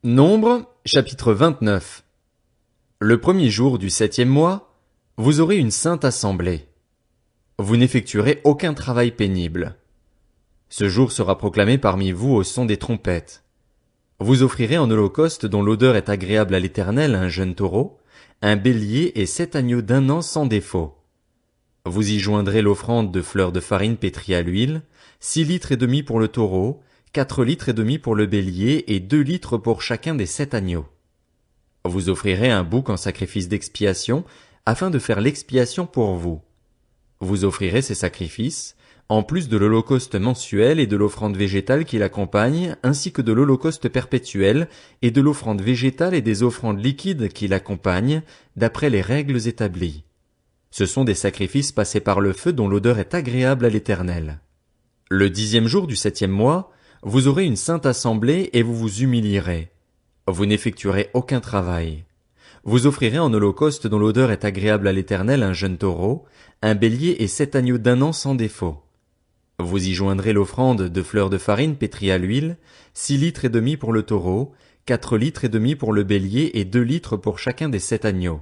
Nombre, chapitre 29. Le premier jour du 7e mois, vous aurez une sainte assemblée. Vous n'effectuerez aucun travail pénible. Ce jour sera proclamé parmi vous au son des trompettes. Vous offrirez en holocauste dont l'odeur est agréable à l'Éternel un jeune taureau, un bélier et 7 agneaux d'1 an sans défaut. Vous y joindrez l'offrande de fleurs de farine pétrie à l'huile, 6 litres et demi pour le taureau, 4 litres et demi pour le bélier et 2 litres pour chacun des 7 agneaux. Vous offrirez un bouc en sacrifice d'expiation, afin de faire l'expiation pour vous. Vous offrirez ces sacrifices, en plus de l'holocauste mensuel et de l'offrande végétale qui l'accompagne, ainsi que de l'holocauste perpétuel et de l'offrande végétale et des offrandes liquides qui l'accompagnent, d'après les règles établies. Ce sont des sacrifices passés par le feu dont l'odeur est agréable à l'Éternel. Le 10e jour du 7e mois, vous aurez une sainte assemblée et vous vous humilierez. Vous n'effectuerez aucun travail. Vous offrirez en holocauste dont l'odeur est agréable à l'Éternel un jeune taureau, un bélier et 7 agneaux d'1 an sans défaut. Vous y joindrez l'offrande de fleurs de farine pétrie à l'huile, 6 litres et demi pour le taureau, 4 litres et demi pour le bélier et 2 litres pour chacun des 7 agneaux.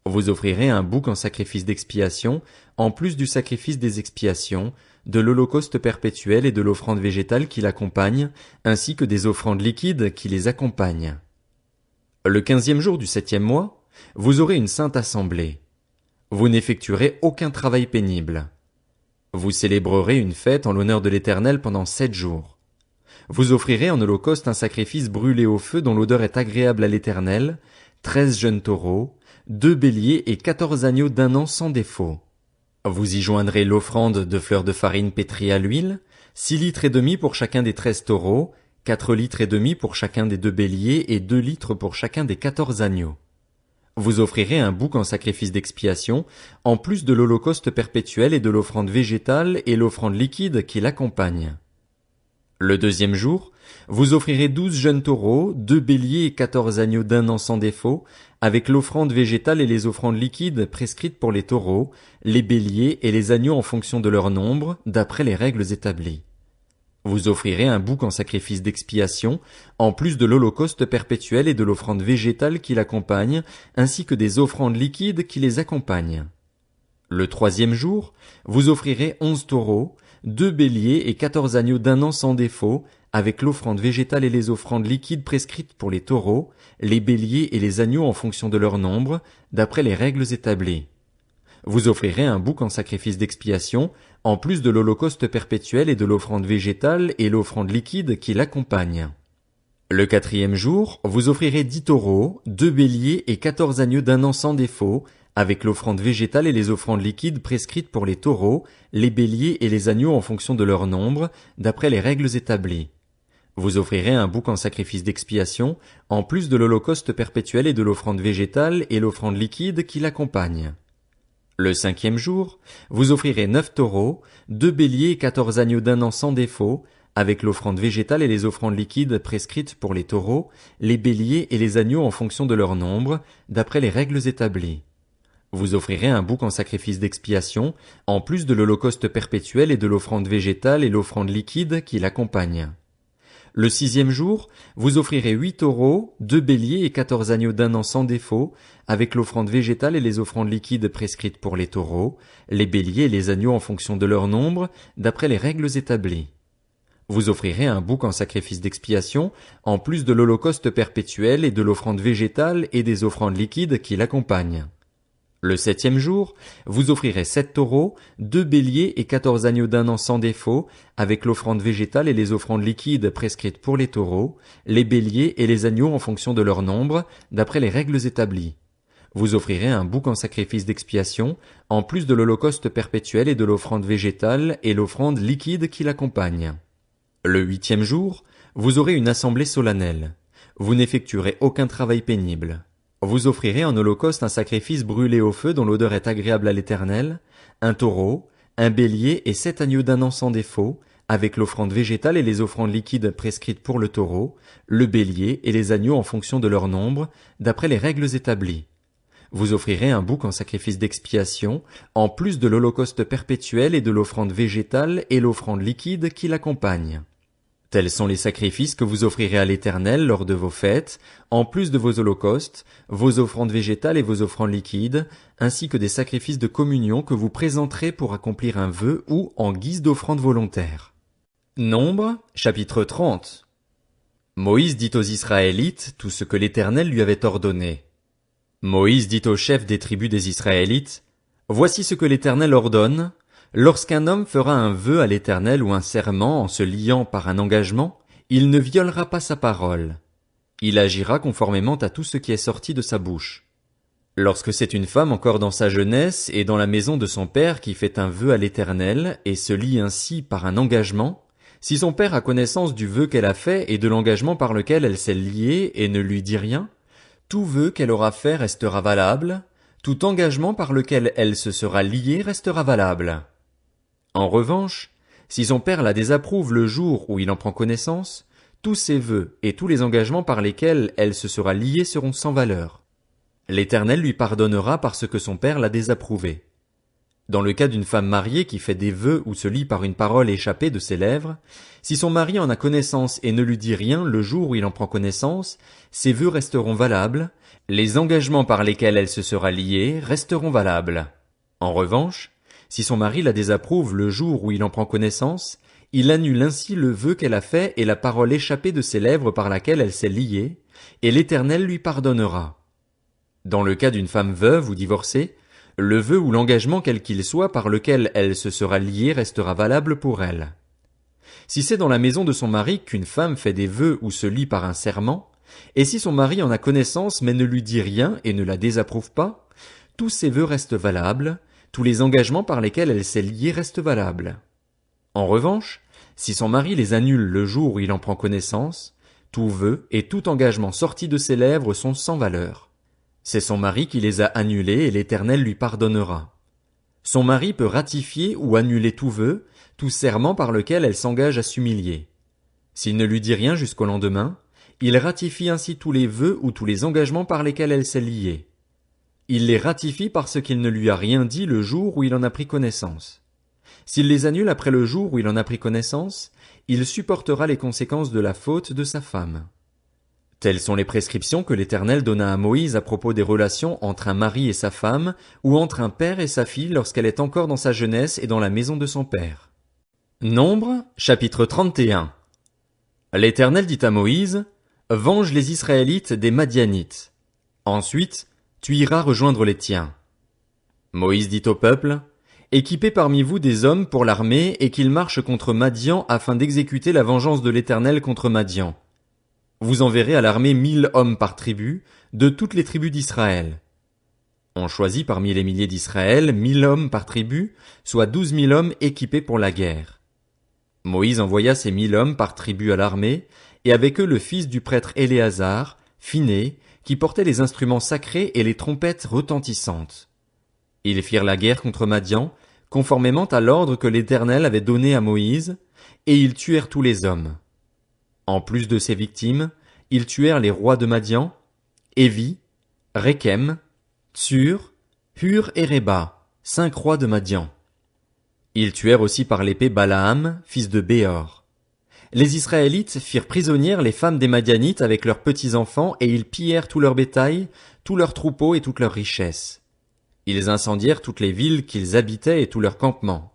Vous offrirez un bouc en sacrifice d'expiation, en plus du sacrifice des expiations, de l'holocauste perpétuel et de l'offrande végétale qui l'accompagne, ainsi que des offrandes liquides qui les accompagnent. Le 15e jour du 7e mois, vous aurez une sainte assemblée. Vous n'effectuerez aucun travail pénible. Vous célébrerez une fête en l'honneur de l'Éternel pendant 7 jours. Vous offrirez en holocauste un sacrifice brûlé au feu dont l'odeur est agréable à l'Éternel, 13 jeunes taureaux, 2 béliers et 14 agneaux d'1 an sans défaut. Vous y joindrez l'offrande de fleurs de farine pétrie à l'huile, 6 litres et demi pour chacun des 13 taureaux, 4 litres et demi pour chacun des 2 béliers et 2 litres pour chacun des 14 agneaux. Vous offrirez un bouc en sacrifice d'expiation, en plus de l'holocauste perpétuel et de l'offrande végétale et l'offrande liquide qui l'accompagne. Le 2e jour, vous offrirez 12 jeunes taureaux, 2 béliers et 14 agneaux d'1 an sans défaut, avec l'offrande végétale et les offrandes liquides prescrites pour les taureaux, les béliers et les agneaux en fonction de leur nombre, d'après les règles établies. Vous offrirez un bouc en sacrifice d'expiation, en plus de l'holocauste perpétuel et de l'offrande végétale qui l'accompagne, ainsi que des offrandes liquides qui les accompagnent. Le 3e jour, vous offrirez 11 taureaux, 2 béliers et 14 agneaux d'1 an sans défaut, avec l'offrande végétale et les offrandes liquides prescrites pour les taureaux, les béliers et les agneaux en fonction de leur nombre, d'après les règles établies. Vous offrirez un bouc en sacrifice d'expiation, en plus de l'holocauste perpétuel et de l'offrande végétale et l'offrande liquide qui l'accompagne. Le 4e jour, vous offrirez 10 taureaux, 2 béliers et 14 agneaux d'1 an sans défaut, avec l'offrande végétale et les offrandes liquides prescrites pour les taureaux, les béliers et les agneaux en fonction de leur nombre, d'après les règles établies. Vous offrirez un bouc en sacrifice d'expiation, en plus de l'holocauste perpétuel et de l'offrande végétale et l'offrande liquide qui l'accompagne. Le 5e jour, vous offrirez 9 taureaux, 2 béliers et 14 agneaux d'1 an sans défaut, avec l'offrande végétale et les offrandes liquides prescrites pour les taureaux, les béliers et les agneaux en fonction de leur nombre, d'après les règles établies. Vous offrirez un bouc en sacrifice d'expiation, en plus de l'holocauste perpétuel et de l'offrande végétale et l'offrande liquide qui l'accompagne. Le 6e jour, vous offrirez 8 taureaux, 2 béliers et 14 agneaux d'1 an sans défaut, avec l'offrande végétale et les offrandes liquides prescrites pour les taureaux, les béliers et les agneaux en fonction de leur nombre, d'après les règles établies. Vous offrirez un bouc en sacrifice d'expiation, en plus de l'holocauste perpétuel et de l'offrande végétale et des offrandes liquides qui l'accompagnent. Le 7e jour, vous offrirez 7 taureaux, 2 béliers et 14 agneaux d'1 an sans défaut, avec l'offrande végétale et les offrandes liquides prescrites pour les taureaux, les béliers et les agneaux en fonction de leur nombre, d'après les règles établies. Vous offrirez un bouc en sacrifice d'expiation, en plus de l'holocauste perpétuel et de l'offrande végétale et l'offrande liquide qui l'accompagne. Le 8e jour, vous aurez une assemblée solennelle. Vous n'effectuerez aucun travail pénible. Vous offrirez en holocauste un sacrifice brûlé au feu dont l'odeur est agréable à l'Éternel, un taureau, un bélier et 7 agneaux d'1 an sans défaut, avec l'offrande végétale et les offrandes liquides prescrites pour le taureau, le bélier et les agneaux en fonction de leur nombre, d'après les règles établies. Vous offrirez un bouc en sacrifice d'expiation, en plus de l'holocauste perpétuel et de l'offrande végétale et l'offrande liquide qui l'accompagne. Tels sont les sacrifices que vous offrirez à l'Éternel lors de vos fêtes, en plus de vos holocaustes, vos offrandes végétales et vos offrandes liquides, ainsi que des sacrifices de communion que vous présenterez pour accomplir un vœu ou en guise d'offrande volontaire. Nombre, chapitre 30. Moïse dit aux Israélites tout ce que l'Éternel lui avait ordonné. Moïse dit aux chefs des tribus des Israélites, « Voici ce que l'Éternel ordonne. Lorsqu'un homme fera un vœu à l'Éternel ou un serment en se liant par un engagement, il ne violera pas sa parole. Il agira conformément à tout ce qui est sorti de sa bouche. Lorsque c'est une femme encore dans sa jeunesse et dans la maison de son père qui fait un vœu à l'Éternel et se lie ainsi par un engagement, si son père a connaissance du vœu qu'elle a fait et de l'engagement par lequel elle s'est liée et ne lui dit rien, tout vœu qu'elle aura fait restera valable, tout engagement par lequel elle se sera liée restera valable. En revanche, si son père la désapprouve le jour où il en prend connaissance, tous ses vœux et tous les engagements par lesquels elle se sera liée seront sans valeur. L'Éternel lui pardonnera parce que son père l'a désapprouvé. Dans le cas d'une femme mariée qui fait des vœux ou se lie par une parole échappée de ses lèvres, si son mari en a connaissance et ne lui dit rien le jour où il en prend connaissance, ses vœux resteront valables, les engagements par lesquels elle se sera liée resteront valables. En revanche, si son mari la désapprouve le jour où il en prend connaissance, il annule ainsi le vœu qu'elle a fait et la parole échappée de ses lèvres par laquelle elle s'est liée, et l'Éternel lui pardonnera. Dans le cas d'une femme veuve ou divorcée, le vœu ou l'engagement quel qu'il soit par lequel elle se sera liée restera valable pour elle. Si c'est dans la maison de son mari qu'une femme fait des vœux ou se lie par un serment, et si son mari en a connaissance mais ne lui dit rien et ne la désapprouve pas, tous ses vœux restent valables, tous les engagements par lesquels elle s'est liée restent valables. En revanche, si son mari les annule le jour où il en prend connaissance, tout vœu et tout engagement sorti de ses lèvres sont sans valeur. C'est son mari qui les a annulés et l'Éternel lui pardonnera. Son mari peut ratifier ou annuler tout vœu, tout serment par lequel elle s'engage à s'humilier. S'il ne lui dit rien jusqu'au lendemain, il ratifie ainsi tous les vœux ou tous les engagements par lesquels elle s'est liée. Il les ratifie parce qu'il ne lui a rien dit le jour où il en a pris connaissance. S'il les annule après le jour où il en a pris connaissance, il supportera les conséquences de la faute de sa femme. Telles sont les prescriptions que l'Éternel donna à Moïse à propos des relations entre un mari et sa femme, ou entre un père et sa fille lorsqu'elle est encore dans sa jeunesse et dans la maison de son père. Nombre, chapitre 31. L'Éternel dit à Moïse, « Venge les Israélites des Madianites. Ensuite, tu iras rejoindre les tiens. » Moïse dit au peuple, « Équipez parmi vous des hommes pour l'armée et qu'ils marchent contre Madian afin d'exécuter la vengeance de l'Éternel contre Madian. Vous enverrez à l'armée 1000 hommes par tribu, de toutes les tribus d'Israël. » On choisit parmi les milliers d'Israël 1000 hommes par tribu, soit 12 000 hommes équipés pour la guerre. Moïse envoya ces 1000 hommes par tribu à l'armée, et avec eux le fils du prêtre Éléazar, Phiné, qui portait les instruments sacrés et les trompettes retentissantes. Ils firent la guerre contre Madian, conformément à l'ordre que l'Éternel avait donné à Moïse, et ils tuèrent tous les hommes. En plus de ces victimes, ils tuèrent les rois de Madian, Évi, Rékem, Tsur, Hur et Réba, 5 rois de Madian. Ils tuèrent aussi par l'épée Balaam, fils de Béor. Les Israélites firent prisonnières les femmes des Madianites avec leurs petits-enfants et ils pillèrent tout leur bétail, tous leurs troupeaux et toutes leurs richesses. Ils incendièrent toutes les villes qu'ils habitaient et tous leurs campements.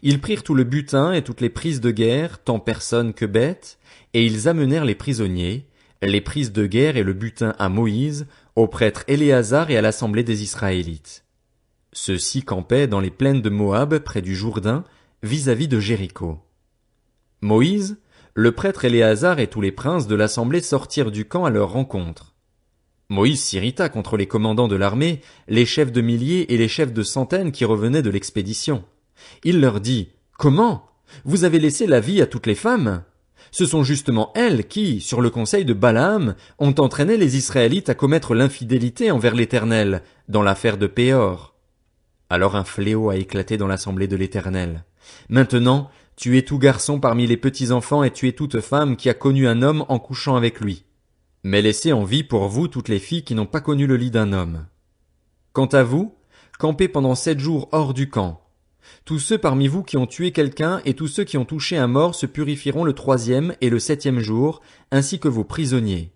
Ils prirent tout le butin et toutes les prises de guerre, tant personnes que bêtes, et ils amenèrent les prisonniers, les prises de guerre et le butin à Moïse, au prêtre Éléazar et à l'assemblée des Israélites. Ceux-ci campaient dans les plaines de Moab près du Jourdain, vis-à-vis de Jéricho. Moïse, le prêtre Éléazar et tous les princes de l'assemblée sortirent du camp à leur rencontre. Moïse s'irrita contre les commandants de l'armée, les chefs de milliers et les chefs de centaines qui revenaient de l'expédition. Il leur dit, « Comment? Vous avez laissé la vie à toutes les femmes? Ce sont justement elles qui, sur le conseil de Balaam, ont entraîné les Israélites à commettre l'infidélité envers l'Éternel, dans l'affaire de Péor. » Alors un fléau a éclaté dans l'assemblée de l'Éternel. Maintenant, tuez tout garçon parmi les petits-enfants et tuez toute femme qui a connu un homme en couchant avec lui. Mais laissez en vie pour vous toutes les filles qui n'ont pas connu le lit d'un homme. Quant à vous, campez pendant 7 jours hors du camp. Tous ceux parmi vous qui ont tué quelqu'un et tous ceux qui ont touché un mort se purifieront le 3e et le 7e jour, ainsi que vos prisonniers.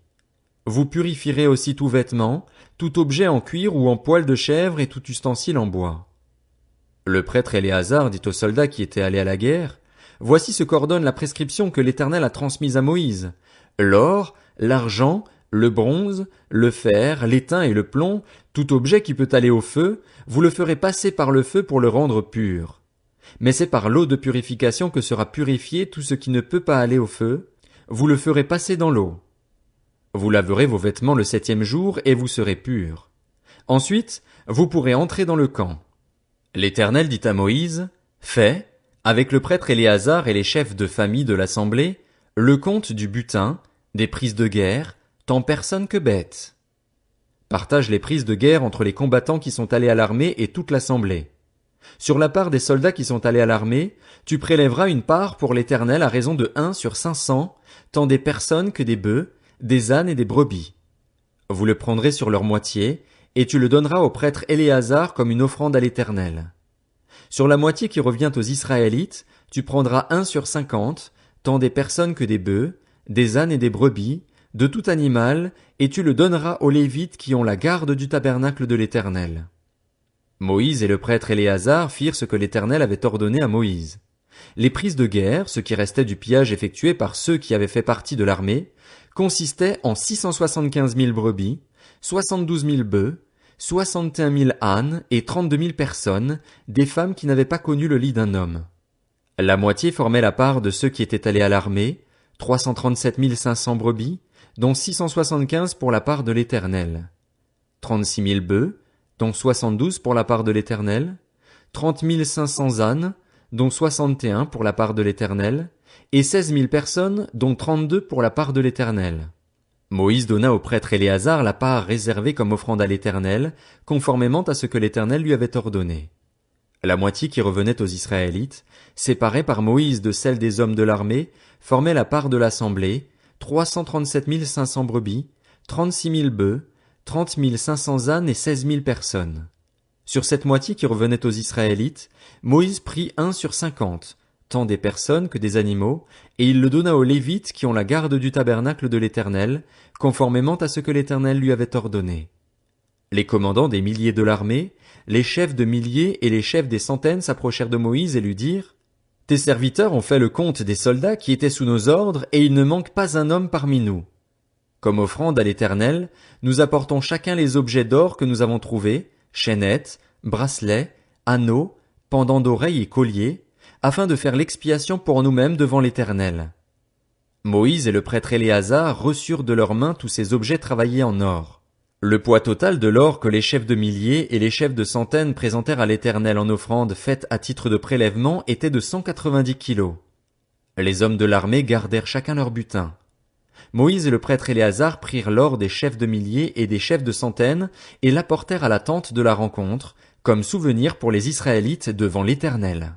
Vous purifierez aussi tout vêtement, tout objet en cuir ou en poil de chèvre et tout ustensile en bois. Le prêtre Éléazar dit aux soldats qui étaient allés à la guerre, « Voici ce qu'ordonne la prescription que l'Éternel a transmise à Moïse. L'or, l'argent, le bronze, le fer, l'étain et le plomb, tout objet qui peut aller au feu, vous le ferez passer par le feu pour le rendre pur. Mais c'est par l'eau de purification que sera purifié tout ce qui ne peut pas aller au feu, vous le ferez passer dans l'eau. Vous laverez vos vêtements le 7e jour et vous serez purs. Ensuite, vous pourrez entrer dans le camp. » L'Éternel dit à Moïse, « Fais, avec le prêtre Éléazar et les chefs de famille de l'assemblée, le compte du butin, des prises de guerre, tant personnes que bêtes. Partage les prises de guerre entre les combattants qui sont allés à l'armée et toute l'assemblée. Sur la part des soldats qui sont allés à l'armée, tu prélèveras une part pour l'Éternel à raison de 1 sur 500, tant des personnes que des bœufs, des ânes et des brebis. Vous le prendrez sur leur moitié, et tu le donneras au prêtre Éléazar comme une offrande à l'Éternel. Sur la moitié qui revient aux Israélites, tu prendras 1 sur 50, tant des personnes que des bœufs, des ânes et des brebis, de tout animal, et tu le donneras aux Lévites qui ont la garde du tabernacle de l'Éternel. » Moïse et le prêtre Éléazar firent ce que l'Éternel avait ordonné à Moïse. Les prises de guerre, ce qui restait du pillage effectué par ceux qui avaient fait partie de l'armée, consistaient en 675 000 brebis, 72 000 bœufs, 61 000 ânes et 32 000 personnes, des femmes qui n'avaient pas connu le lit d'un homme. La moitié formait la part de ceux qui étaient allés à l'armée, 337 500 brebis, dont 675 pour la part de l'Éternel. 36 000 bœufs, dont 72 pour la part de l'Éternel. 30 500 ânes, dont 61 pour la part de l'Éternel. Et 16 000 personnes, dont 32 pour la part de l'Éternel. Moïse donna au prêtre Éléazar la part réservée comme offrande à l'Éternel, conformément à ce que l'Éternel lui avait ordonné. La moitié qui revenait aux Israélites, séparée par Moïse de celle des hommes de l'armée, formait la part de l'assemblée, 337 500 brebis, 36 000 bœufs, 30 500 ânes et 16 000 personnes. Sur cette moitié qui revenait aux Israélites, Moïse prit 1 sur 50, tant des personnes que des animaux, et il le donna aux Lévites qui ont la garde du tabernacle de l'Éternel, conformément à ce que l'Éternel lui avait ordonné. Les commandants des milliers de l'armée, les chefs de milliers et les chefs des centaines s'approchèrent de Moïse et lui dirent, « Tes serviteurs ont fait le compte des soldats qui étaient sous nos ordres, et il ne manque pas un homme parmi nous. Comme offrande à l'Éternel, nous apportons chacun les objets d'or que nous avons trouvés, chaînettes, bracelets, anneaux, pendants d'oreilles et colliers, afin de faire l'expiation pour nous-mêmes devant l'Éternel. » Moïse et le prêtre Éléazar reçurent de leurs mains tous ces objets travaillés en or. Le poids total de l'or que les chefs de milliers et les chefs de centaines présentèrent à l'Éternel en offrande faite à titre de prélèvement était de 190 kilos. Les hommes de l'armée gardèrent chacun leur butin. Moïse et le prêtre Éléazar prirent l'or des chefs de milliers et des chefs de centaines et l'apportèrent à la tente de la rencontre, comme souvenir pour les Israélites devant l'Éternel.